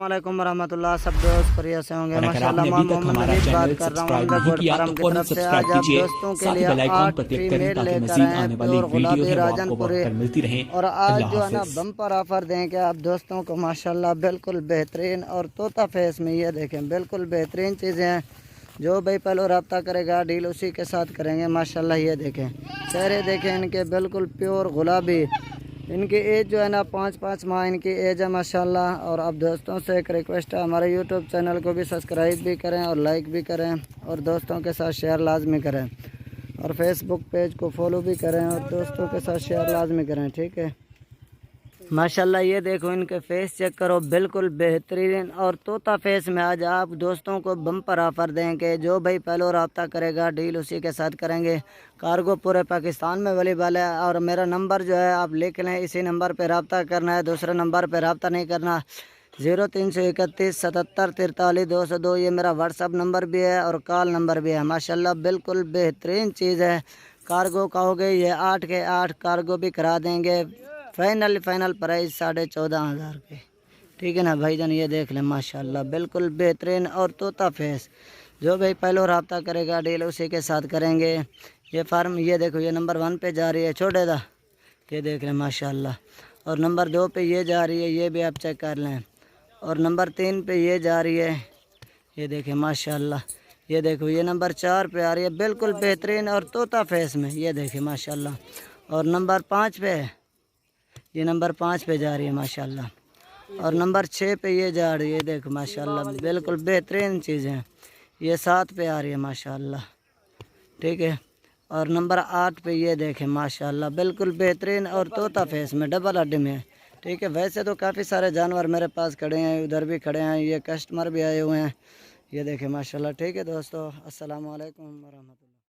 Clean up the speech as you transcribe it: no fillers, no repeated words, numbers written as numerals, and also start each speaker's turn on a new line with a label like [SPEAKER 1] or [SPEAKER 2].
[SPEAKER 1] वालेकुम वरहमतुल्लाह। सब दोस्त बढ़िया से होंगे माशाल्लाह। मैं मोहम्मद नबी बात कर रहा हूँ हमजा गोट फार्म की तरफ से। आज आप दोस्तों के लिए 8 फीमेल लेकर आए हैं प्योर गुलाबी राजनपुरे। और आज जो है ना बम्पर ऑफर देंगे आप दोस्तों को माशाल्लाह, बिल्कुल बेहतरीन और तोता फेस में। ये देखें बिल्कुल बेहतरीन चीज़ें हैं। जो भाई पहले रब्ता करेगा डील उसी के साथ करेंगे माशाल्लाह। ये देखें चेहरे देखें इनके बिल्कुल प्योर गुलाबी। इनकी एज जो है ना 5 माह इनकी एज है माशाल्लाह। और अब दोस्तों से एक रिक्वेस्ट है, हमारे यूट्यूब चैनल को भी सब्सक्राइब भी करें और लाइक भी करें और दोस्तों के साथ शेयर लाजमी करें और फेसबुक पेज को फॉलो भी करें और दोस्तों के साथ शेयर लाजमी करें, ठीक है माशाल्लाह। ये देखो इनके फेस चेक करो, बिल्कुल बेहतरीन और तोता फेस में। आज आप दोस्तों को बम्पर ऑफ़र देंगे। जो भाई पहले रब्ता करेगा डील उसी के साथ करेंगे। कार्गो पूरे पाकिस्तान में अवेलेबल है। और मेरा नंबर जो है आप लिख लें, इसी नंबर पर रब्ता करना है, दूसरे नंबर पर रब्ता नहीं करना। 0331 77 43 202 ये मेरा व्हाट्सअप नंबर भी है और कॉल नंबर भी है माशाल्लाह। बिल्कुल बेहतरीन चीज़ है। कार्गो कहोगे ये 8 के 8 कार्गो भी करा देंगे। फाइनल प्राइस 14,500 के, ठीक है ना भाईजान। ये देख लें माशाल्लाह बिल्कुल बेहतरीन और तोता फेस। जो भाई पहले रब्ता करेगा डील उसी के साथ करेंगे। ये फार्म ये देखो ये नंबर 1 पे जा रही है छोटे दा, ये देख लें माशाल्लाह। और नंबर 2 पे ये जा रही है, ये भी आप चेक कर लें। और नंबर 3 पे ये जा रही है, ये देखें माशाल्लाह। ये देखो ये नंबर 4 पे आ रही है, बिल्कुल बेहतरीन और तोता फेस में। ये देखें माशाल्लाह। और नंबर 5 पे है, ये नंबर 5 पे जा रही है माशाल्लाह। और नंबर 6 पे ये जा रही है, देखो माशाल्लाह बिल्कुल बेहतरीन चीज़ें। ये 7 पे आ रही है माशाल्लाह, ठीक है। और नंबर 8 पे ये देखें माशाल्लाह बिल्कुल बेहतरीन और तोता फेस में, डबल हड्डी में, ठीक है। वैसे तो काफ़ी सारे जानवर मेरे पास खड़े हैं, उधर भी खड़े हैं, ये कस्टमर भी आए हुए हैं। ये देखें माशाल्लाह, ठीक है दोस्तों। अस्सलाम वालेकुम वरहमतुल्लाह।